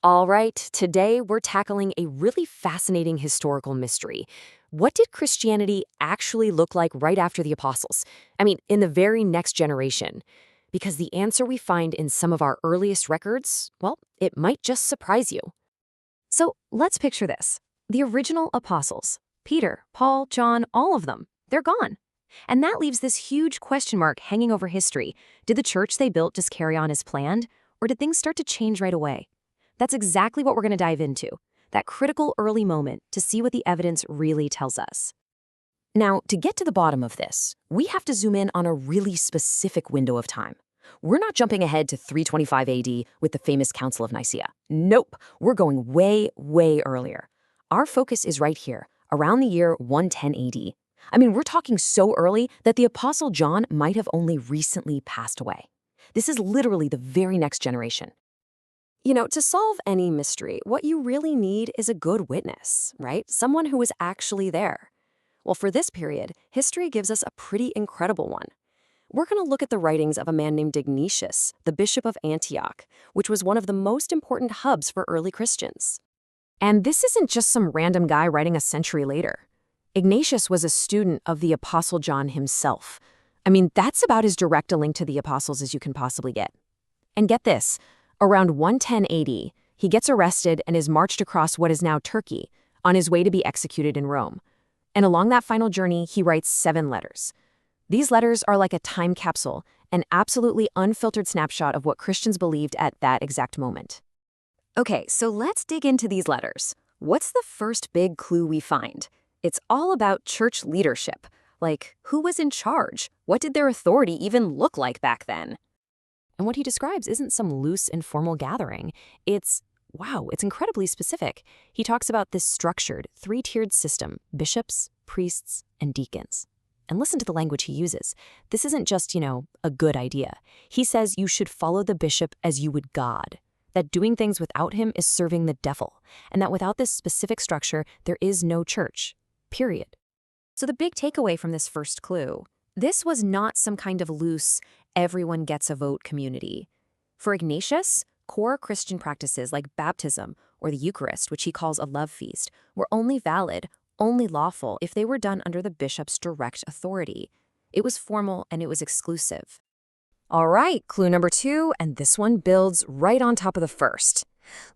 All right, today we're tackling a really fascinating historical mystery. What did Christianity actually look like right after the apostles? I mean, in the very next generation. Because the answer we find in some of our earliest records, well, it might just surprise you. So let's picture this. The original apostles, Peter, Paul, John, all of them, they're gone. And that leaves this huge question mark hanging over history. Did the church they built just carry on as planned, or did things start to change right away? That's exactly what we're going to dive into, that critical early moment to see what the evidence really tells us. Now, to get to the bottom of this, we have to zoom in on a really specific window of time. We're not jumping ahead to 325 AD with the famous Council of Nicaea. Nope, we're going way, way earlier. Our focus is right here, around the year 110 AD. I mean, we're talking so early that the Apostle John might have only recently passed away. This is literally the very next generation. You know, to solve any mystery, what you really need is a good witness, right? Someone who was actually there. Well, for this period, history gives us a pretty incredible one. We're going to look at the writings of a man named Ignatius, the Bishop of Antioch, which was one of the most important hubs for early Christians. And this isn't just some random guy writing a century later. Ignatius was a student of the Apostle John himself. I mean, that's about as direct a link to the apostles as you can possibly get. And get this. Around 110 AD, he gets arrested and is marched across what is now Turkey, on his way to be executed in Rome. And along that final journey, he writes 7 letters. These letters are like a time capsule, an absolutely unfiltered snapshot of what Christians believed at that exact moment. Okay, so let's dig into these letters. What's the first big clue we find? It's all about church leadership. Like, who was in charge? What did their authority even look like back then? And what he describes isn't some loose, informal gathering. It's incredibly specific. He talks about this structured, 3-tiered system, bishops, priests, and deacons. And listen to the language he uses. This isn't just, a good idea. He says you should follow the bishop as you would God, that doing things without him is serving the devil, and that without this specific structure, there is no church, period. So the big takeaway from this first clue, this was not some kind of loose, everyone gets a vote community. For Ignatius, core Christian practices like baptism or the Eucharist, which he calls a love feast, were only valid, only lawful if they were done under the bishop's direct authority. It was formal and it was exclusive. All right, clue number 2, and this one builds right on top of the first.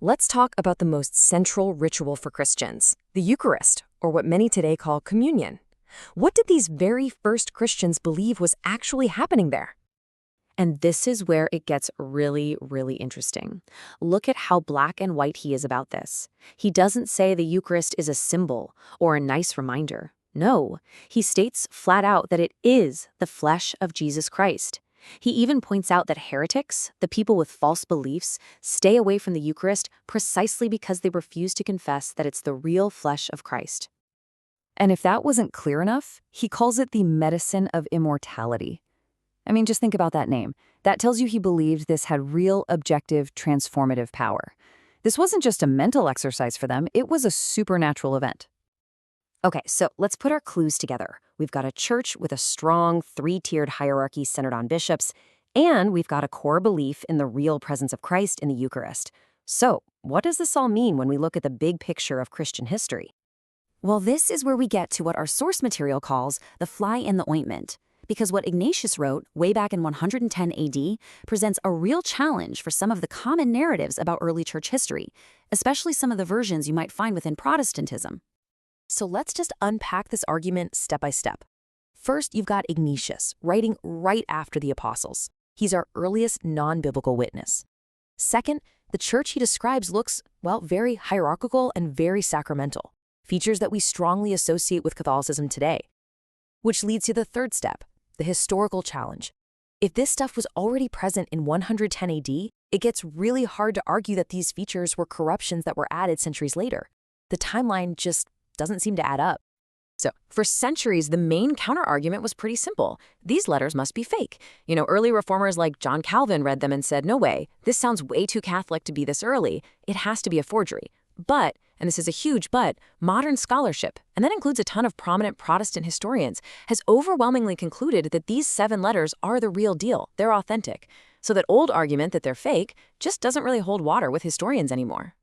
Let's talk about the most central ritual for Christians, the Eucharist, or what many today call communion. What did these very first Christians believe was actually happening there? And this is where it gets really, really interesting. Look at how black and white he is about this. He doesn't say the Eucharist is a symbol or a nice reminder. No, he states flat out that it is the flesh of Jesus Christ. He even points out that heretics, the people with false beliefs, stay away from the Eucharist precisely because they refuse to confess that it's the real flesh of Christ. And if that wasn't clear enough, he calls it the medicine of immortality. I mean, just think about that name. That tells you he believed this had real, objective, transformative power. This wasn't just a mental exercise for them, it was a supernatural event. Okay, so let's put our clues together. We've got a church with a strong 3-tiered hierarchy centered on bishops, and we've got a core belief in the real presence of Christ in the Eucharist. So, what does this all mean when we look at the big picture of Christian history? Well, this is where we get to what our source material calls the fly in the ointment. Because what Ignatius wrote way back in 110 AD presents a real challenge for some of the common narratives about early church history, especially some of the versions you might find within Protestantism. So let's just unpack this argument step by step. First, you've got Ignatius, writing right after the apostles. He's our earliest non-biblical witness. Second, the church he describes looks, very hierarchical and very sacramental, features that we strongly associate with Catholicism today. Which leads to the third step, the historical challenge. If this stuff was already present in 110 AD, it gets really hard to argue that these features were corruptions that were added centuries later. The timeline just doesn't seem to add up. So, for centuries, the main counter-argument was pretty simple. These letters must be fake. Early reformers like John Calvin read them and said, no way, this sounds way too Catholic to be this early. It has to be a forgery. But, and this is a huge but, modern scholarship, and that includes a ton of prominent Protestant historians, has overwhelmingly concluded that these 7 letters are the real deal. They're authentic. So that old argument that they're fake just doesn't really hold water with historians anymore.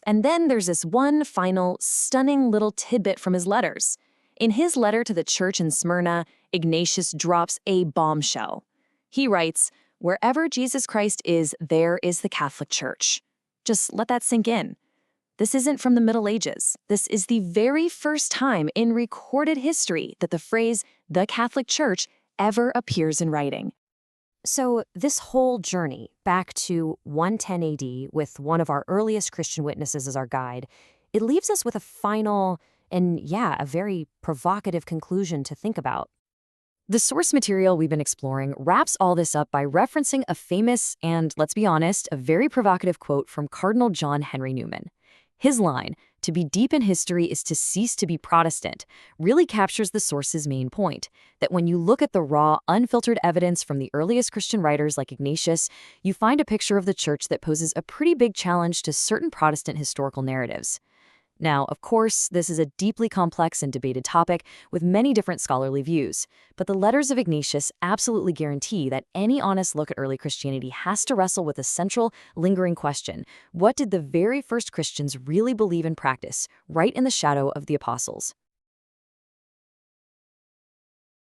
And then there's this one final, stunning little tidbit from his letters. In his letter to the church in Smyrna, Ignatius drops a bombshell. He writes, "Wherever Jesus Christ is, there is the Catholic Church." Just let that sink in. This isn't from the Middle Ages. This is the very first time in recorded history that the phrase, the Catholic Church, ever appears in writing. So this whole journey back to 110 AD with one of our earliest Christian witnesses as our guide, it leaves us with a final and, a very provocative conclusion to think about. The source material we've been exploring wraps all this up by referencing a famous and, let's be honest, a very provocative quote from Cardinal John Henry Newman. His line, "To be deep in history is to cease to be Protestant," really captures the source's main point, that when you look at the raw, unfiltered evidence from the earliest Christian writers like Ignatius, you find a picture of the church that poses a pretty big challenge to certain Protestant historical narratives. Now, of course, this is a deeply complex and debated topic with many different scholarly views, but the letters of Ignatius absolutely guarantee that any honest look at early Christianity has to wrestle with a central, lingering question: what did the very first Christians really believe and practice, right in the shadow of the apostles?